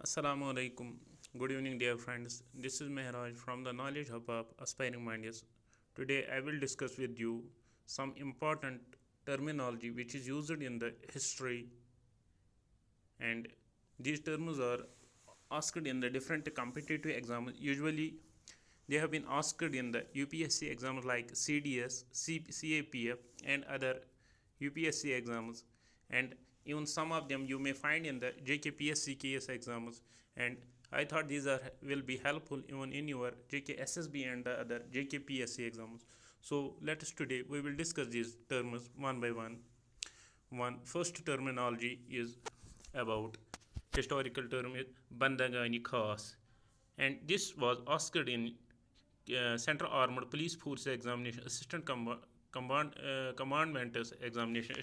Assalamu alaikum. Good evening, dear friends. This is Mehraj from the Knowledge Hub of Aspiring Minds. Today, I will discuss with you some important terminology which is used in the history, and these terms are asked in the different competitive exams. Usually, they have been asked in the UPSC exams like CDS, CAPF, and other UPSC exams, and even some of them you may find in the JKPSC KS exams. And I thought these are will be helpful even in your JKSSB and the other JKPSC exams. So let us today we will discuss these terms one by one. One first terminology is about historical term is Bandagani Khas, and this was asked in Central Armored Police Force examination, commandment's examination,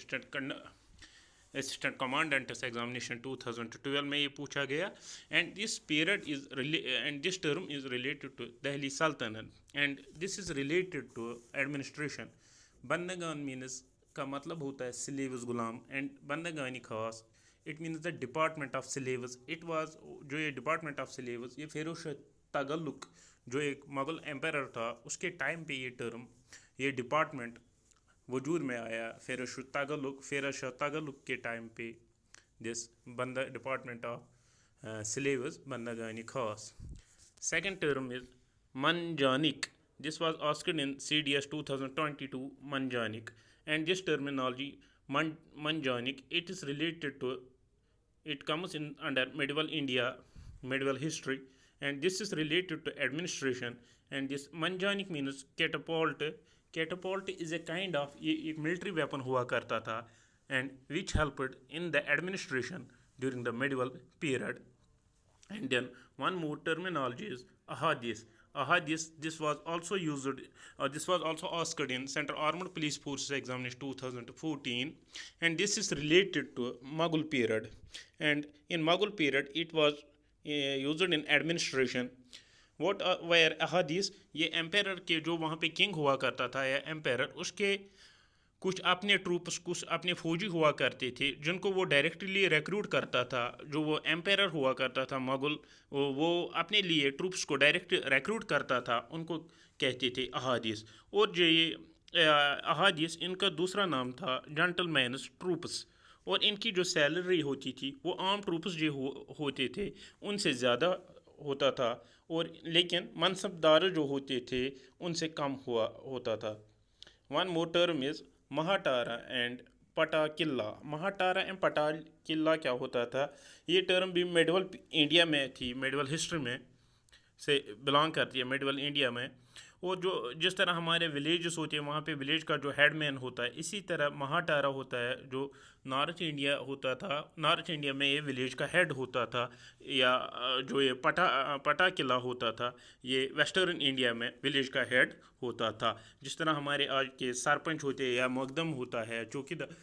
assistant commandant's examination 2012 में ये पूछा गया. And this period is and this term is related to Delhi Sultanate, and this is related to administration. बंदगान means का मतलब होता है slaves Ghulam, and बंदगानी खास it means the department of slaves. It was जो ये department of slaves ये फिरोज तगलुक जो एक मुगल एम्पायर था उसके टाइम पे ये डिपार्टमेंट वजूद में आया. फिरोज तगलुक के टाइम पे दिस बंदा डिपार्टमेंट ऑफ स्लेव्स बंदागानी खास. Second term is Manjanik. This was asked in CDS 2022 Manjanik, and this terminology Manjanik it is related to it comes in under medieval India, medieval history, and this is related to administration. And this Manjanik means catapult. Catapult is a kind of एक military weapon हुआ करता था, and which helped in the administration during the medieval period. And then one more terminology is ahadis. Ahadis, this was also used, this was also asked in Central Armored Police Forces examination 2014, and this is related to Mughal period. And in Mughal period, it was used in administration. What were अहादीस ये empire के जो वहाँ पे king हुआ करता था या एम्पायर उसके कुछ अपने ट्रूप्स कुछ अपने फौजी हुआ करते थे जिनको वो डायरेक्टली रिक्रूट करता था. जो वो एम्पायर हुआ करता था मुगल वो अपने लिए ट्रूप्स को डायरेक्ट रिक्रूट करता था, उनको कहते थे अहादीस. और जो ये अहादीस इनका दूसरा नाम था जेंटलमैन्स ट्रूप्स, और इनकी जो सैलरी होती थी वो आम ट्रूप्स जो होते थे उनसे ज़्यादा होता था, और लेकिन मनसबदार जो होते थे उनसे कम हुआ होता था. One more term is mahattara and pattakila. महाटारा and पटा किला क्या होता था, ये टर्म भी मेडिवल इंडिया में थी, मेडिवल हिस्ट्री में से बिलोंग करती है मेडिवल इंडिया में. और जो जिस तरह हमारे विलेजेस होते हैं वहाँ पे विलेज का जो हेडमैन होता है, इसी तरह महाटारा होता है जो नॉर्थ इंडिया होता था, नॉर्थ इंडिया में ये विलेज का हेड होता था. या जो ये पटा किला होता था ये वेस्टर्न इंडिया में विलेज का हेड होता था. जिस तरह हमारे आज के सरपंच होते हैं या मुकदम होता है चौकीदार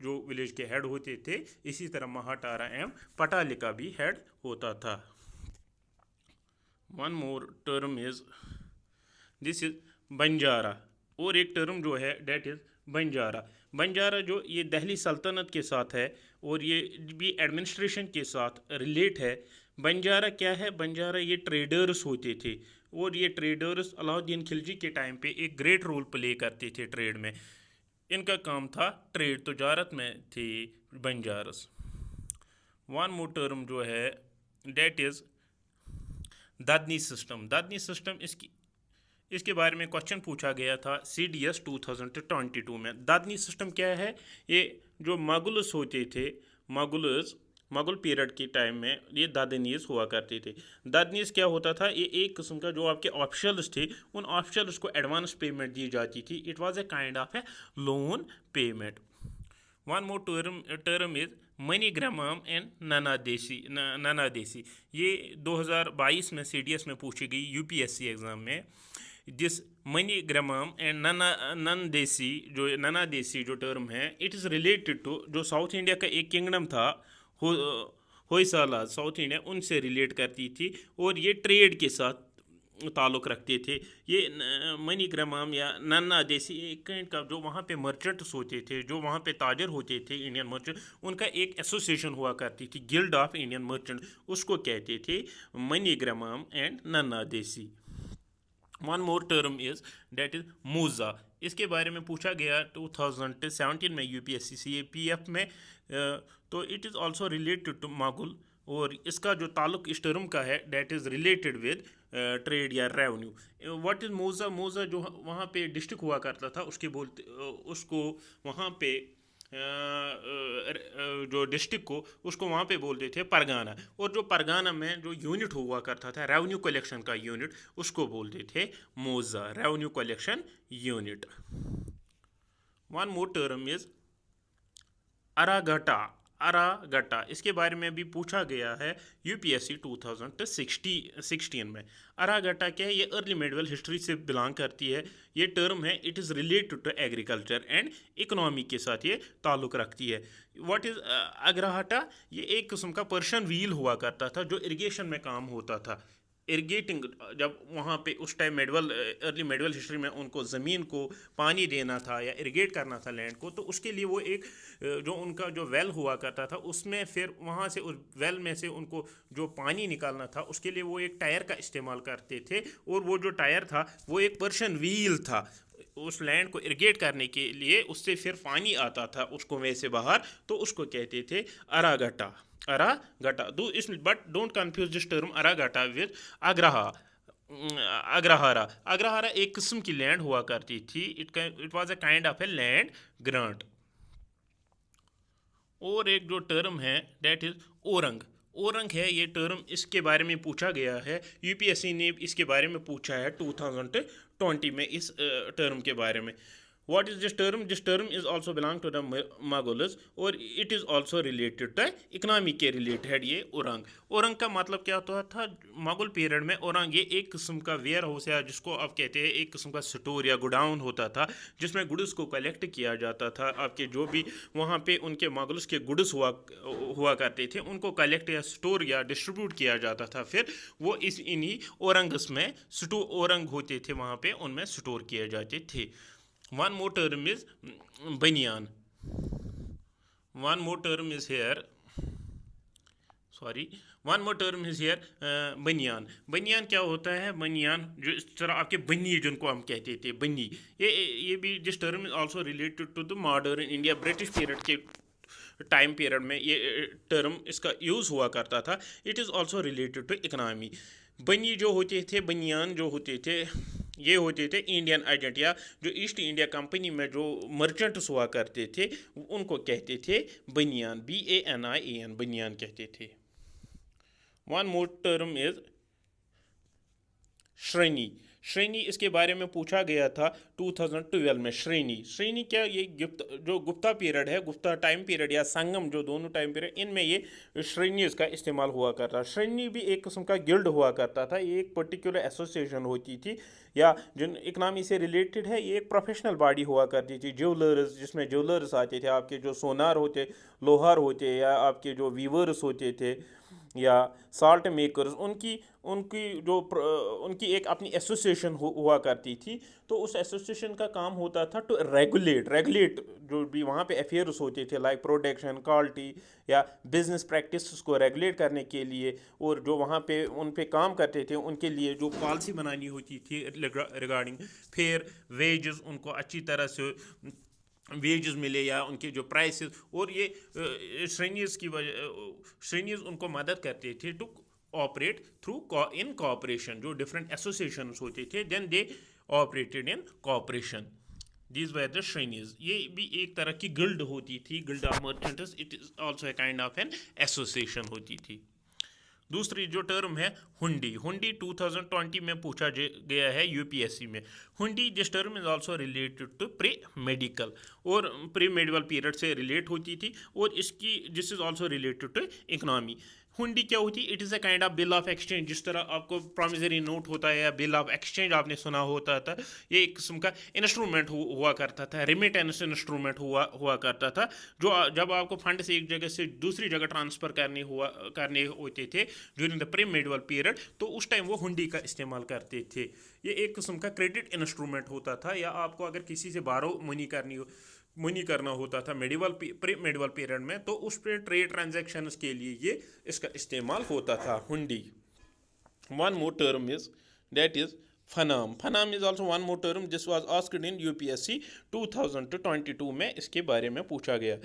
जो विलेज के हेड होते थे, इसी तरह महाटारा एवं पटाली का भी हेड होता था. One more term is this is Banjara. और एक टर्म जो है डेट इज़ बंजारा. बंजारा जो ये दिल्ली सल्तनत के साथ है और ये भी एडमिनिस्ट्रेशन के साथ रिलेट है. बंजारा क्या है, बंजारा ये ट्रेडर्स होते थे, और ये ट्रेडर्स अलाउद्दीन खिलजी के टाइम पे एक ग्रेट रोल प्ले करते थे ट्रेड में. इनका काम था ट्रेड, तजारत में थे बंजारस. वन मोर टर्म जो है डेट इज़ दादनी सिस्टम. दादनी सिस्टम इसके बारे में क्वेश्चन पूछा गया था CDS 2022 में. दादनी सिस्टम क्या है, ये जो मुगल्स होते थे मुगल पीरियड के टाइम में ये दादनीस हुआ करते थे. दादनीस क्या होता था, ये एक किस्म का जो आपके ऑफिशल्स थे उन ऑफिशल्स को एडवांस पेमेंट दी जाती थी. It was a kind of a loan payment. One more term is manigramam and nanadesi. ये 2022 में CDS में पूछी गई UPSC एग्ज़ाम में. दिस मनीग्राम एंड नानादेसी जो टर्म है इट इज़ रिलेटेड टू जो साउथ इंडिया का एक किंगडम था होयसाला, साउथ इंडिया उनसे रिलेट करती थी, और ये ट्रेड के साथ ताल्लुक़ रखते थे। ये मनीग्राम या नन्ना देसी एक काइंड का जो वहाँ पे मर्चेंट्स होते थे, जो वहाँ पे ताजर होते थे इंडियन मर्चेंट, उनका एक एसोसिएशन हुआ करती थी, गिल्ड ऑफ इंडियन मर्चेंट, उसको कहते थे MoneyGram and nanadesi. One more term is that is mauza. इसके बारे में पूछा गया 2017 में यूपीएससी CAPF में। तो it is also related to Mughal, और इसका जो ताल्लुक़ इस टर्म का है that is related with trade या revenue. What is mauza? Mauza जो वहाँ पे डिस्ट्रिक्ट हुआ करता था उसके बोलते उसको वहाँ पे जो डिस्ट्रिक्ट को उसको वहाँ पे बोलते थे परगाना, और जो परगाना में जो यूनिट हुआ करता था रेवेन्यू कलेक्शन का यूनिट, उसको बोलते थे मूज़ा, revenue collection unit. One more term is अरागटा। अरागटा, इसके बारे में भी पूछा गया है यूपीएससी 2016 में। अरागटा क्या है? ये अर्ली मेडिवल हिस्ट्री से बिलोंग करती है। ये टर्म है, it is related to agriculture and economy के साथ ये ताल्लुक़ रखती है। What is agrahata? ये एक किस्म का पर्शियन व्हील हुआ करता था जो इरिगेशन में काम होता था। इरिगेटिंग, जब वहाँ पे उस टाइम अर्ली मेडिवल हिस्ट्री में उनको ज़मीन को पानी देना था या इरिगेट करना था लैंड को, तो उसके लिए वो एक जो उनका जो वेल हुआ करता था, उसमें फिर वहाँ से उस वेल में से उनको जो पानी निकालना था उसके लिए वो एक टायर का इस्तेमाल करते थे, और वो जो टायर था वो एक पर्शियन व्हील था उस लैंड को इरिगेट करने के लिए। उससे फिर पानी आता था उस कुएं से बाहर, तो उसको कहते थे अरागटा। अरागटा दो इस but don't confuse this term अरागटा विद अग्रहा। अग्रहारा। अग्रहारा एक किस्म की लैंड हुआ करती थी। It was a kind of a land grant. और एक जो टर्म है डेट इज ओरंग। ओरंग है ये टर्म, इसके बारे में पूछा गया है, यूपीएससी ने इसके बारे में पूछा है 2020 में इस टर्म के बारे में। What is this term? This term is also belong to the Mughals, और it is also related to economy के रिलेटेड ये औरंग। औरंग का मतलब क्या होता था? मुगल पीरियड में औरंग ये एक किस्म का वेयर हाउस है, जिसको आप कहते हैं एक किस्म का स्टोर या गोडाउन होता था, जिसमें गुड्स को कलेक्ट किया जाता था। आपके जो भी वहाँ पे उनके मुगल्स के गुड्स हुआ करते थे, उनको कलेक्ट या स्टोर या डिस्ट्रीब्यूट किया जाता था। फिर वो इन्हीं औरंग्स में औरंग होते थे, वहाँ पे उनमें स्टोर किए जाते थे। One more term is banyan. One more term is here. One more term is here. बनियान। बनियान क्या होता है? बनियान जो इस तरह आपके बनी, जिनको हम कहते थे बनी, ये भी this term is also related to the modern India. British period के टाइम पीरियड में ये टर्म इसका यूज़ हुआ करता था। It is also related to economy. बनी जो होते थे, बनियान जो होते थे, ये होते थे इंडियन एजेंट, या जो ईस्ट इंडिया कंपनी में जो मर्चेंट्स हुआ करते थे उनको कहते थे बनियान। BANIAN, बनियान कहते थे। वन मोर टर्म इज श्रेणी। श्रेणी, इसके बारे में पूछा गया था 2012 में। श्रेणी क्या? ये गुप्ता पीरियड है, गुप्ता टाइम पीरियड या संगम, जो दोनों टाइम पीरियड, इनमें ये श्रेणीज का इस्तेमाल हुआ करता। श्रेणी भी एक किस्म का गिल्ड हुआ करता था। ये एक पर्टिकुलर एसोसिएशन होती थी, या जिन इकनॉमी से रिलेटेड है। ये एक प्रोफेशनल बॉडी हुआ करती थी। ज्वेलर्स, जिसमें ज्वेलर्स आते थे, आपके जो सोनार होते, लोहार होते, या आपके जो वीवर्स होते थे, या साल्ट मेकर्स, उनकी एक अपनी एसोसिएशन हुआ करती थी। तो उस एसोसिएशन का काम होता था टू रेगुलेट जो भी वहाँ पे अफेयर्स होते थे, लाइक प्रोडक्शन, क्वालिटी या बिजनेस प्रैक्टिस को रेगुलेट करने के लिए, और जो वहाँ पे उन पे काम करते थे उनके लिए जो पॉलिसी बनानी होती थी रिगार्डिंग फेयर वेजेस, उनको अच्छी तरह से वेजेस मिले, या उनके जो प्राइसेस, और ये श्रेणीज उनको मदद करते थे to operate through in cooperation. जो डिफरेंट एसोसिएशन होते थे, then they operated in cooperation. These were the shrenis. ये भी एक तरह की गिल्ड होती थी, guild of merchants. It is also a kind of an association होती थी। दूसरी जो टर्म है हुंडी। हुंडी 2020 में पूछा गया है यूपीएससी में। हुंडी this term is also related to pre medical, और प्री मेडिकल पीरियड से रिलेट होती थी, और this is also related to economy. हुंडी क्या होती है? It is a kind of bill of exchange. जिस तरह आपको प्रॉमिसरी नोट होता है या बिल ऑफ एक्सचेंज आपने सुना होता था, ये एक किस्म का इंस्ट्रूमेंट हुआ करता था, रेमिटेंस इंस्ट्रूमेंट हुआ करता था। जो जब आपको फंड से एक जगह से दूसरी जगह ट्रांसफ़र करने होते थे, during the pre medieval period, तो उस टाइम वो हुंडी का इस्तेमाल करते थे। ये एक किस्म का क्रेडिट इंस्ट्रूमेंट होता था, या आपको अगर किसी से बारो मनी करना होता था प्री मेडिवल पीरियड में, तो उस पर ट्रेड ट्रांजेक्शन्स के लिए ये इसका इस्तेमाल होता था, हुंडी। One more term is that is fanam. Fanam is also one more term this was asked in UPSC 2022 में, इसके बारे में पूछा गया।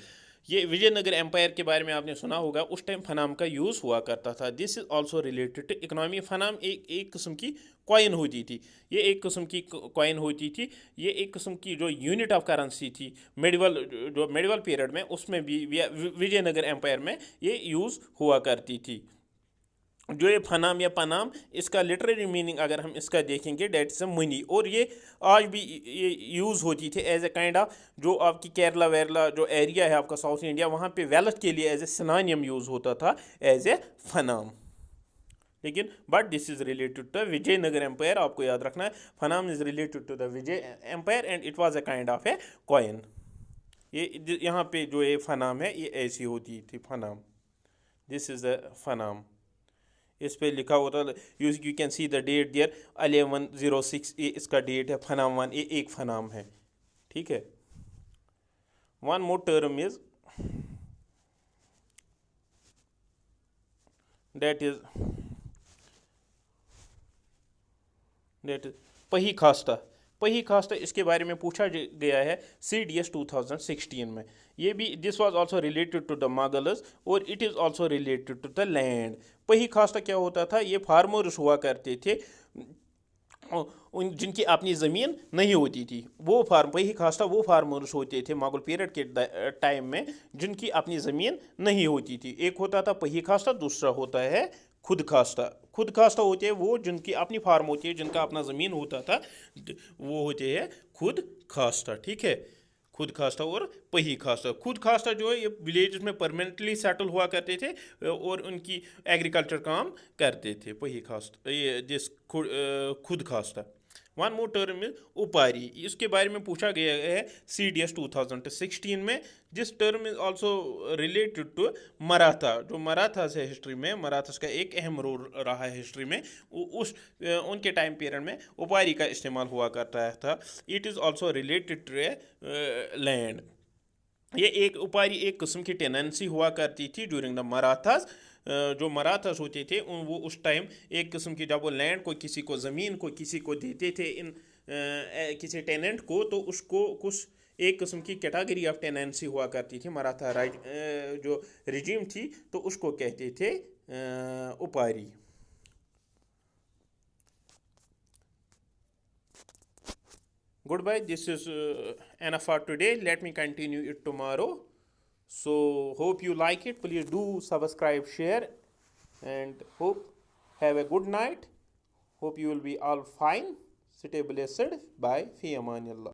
ये विजयनगर एम्पायर के बारे में आपने सुना होगा, उस टाइम फनाम का यूज़ हुआ करता था। This is also related to economy. Fanam एक किस्म की कॉइन होती थी, ये एक किस्म की कॉइन होती थी, ये एक किस्म की जो यूनिट ऑफ करेंसी थी जो मेडिवल पीरियड में, उसमें भी विजयनगर एम्पायर में ये यूज़ हुआ करती थी। जो ये फनाम या पनाम, इसका लिटरेरी मीनिंग अगर हम इसका देखेंगे, डेट इज अ मनी, और ये आज भी ये यूज़ होती थी एज ए काइंड ऑफ, जो आपकी केरला वेरला जो एरिया है आपका साउथ इंडिया, वहाँ पे वेल्थ के लिए एज ए सिनोनिम यूज़ होता था एज ए फनाम। लेकिन but this is related to the Vijayanagar empire, आपको याद रखना है, fanam is related to the Vijay empire and it was a kind of a coin. ये यहाँ पे जो ये फनाम है, ये ऐसी होती थी fanam, this is the fanam. इस पे लिखा होता है, you can see the date there 1106, ये इसका डेट है, फनाम वन, ये एक फनाम है, ठीक है। One more term is that is पही खास्ता। पही खास्ता, इसके बारे में पूछा गया है CDS 2016 में। ये भी this was also related to the Mughals और it is also related to the land. Pahi kasht क्या होता था, ये फार्मर्स हुआ करते थे जिनकी अपनी ज़मीन नहीं होती थी, वो पही खास्ता वो फार्मर्स होते थे मुगल पीरियड के टाइम में जिनकी अपनी ज़मीन नहीं होती थी। एक होता था पही खास्ता, दूसरा होता है खुद खास्ता। खुद खास्ता होते हैं वो जिनकी अपनी फार्म होती है, जिनका अपना ज़मीन होता था, वो होते हैं खुद खास्ता, ठीक है। खुद खास्ता और पही खास्ता। खुद खास्ता जो है ये विलेज में परमानेंटली सेटल हुआ करते थे और उनकी एग्रीकल्चर काम करते थे। पही खास्ता ये जिस खुद खास्ता। वन मोर टर्म इज उपारी, इसके बारे में पूछा गया है CDS 2016 में। This term is also related to Maratha. जो मराठास है हिस्ट्री में, मराठास का एक अहम रोल रहा है हिस्ट्री में, उनके टाइम पीरियड में उपारी का इस्तेमाल हुआ करता था। It is also related to land. ये एक उपारी एक किस्म की टेनेंसी हुआ करती थी ड्यूरिंग द मराठास। जो मराठास होते थे वो उस टाइम एक किस्म की, जब वो लैंड को किसी को ज़मीन को किसी को देते थे किसी टेनेंट को, तो उसको कुछ एक किस्म की कैटेगरी ऑफ टेनेंसी हुआ करती थी। मराठा जो रिजीम थी, तो उसको कहते थे उपारी। Goodbye. This is enough for today. Let me continue it tomorrow. So hope you like it. Please do subscribe, share, and hope have a good night. Hope you will be all fine. Stay blessed. Bye. Fi amanillah.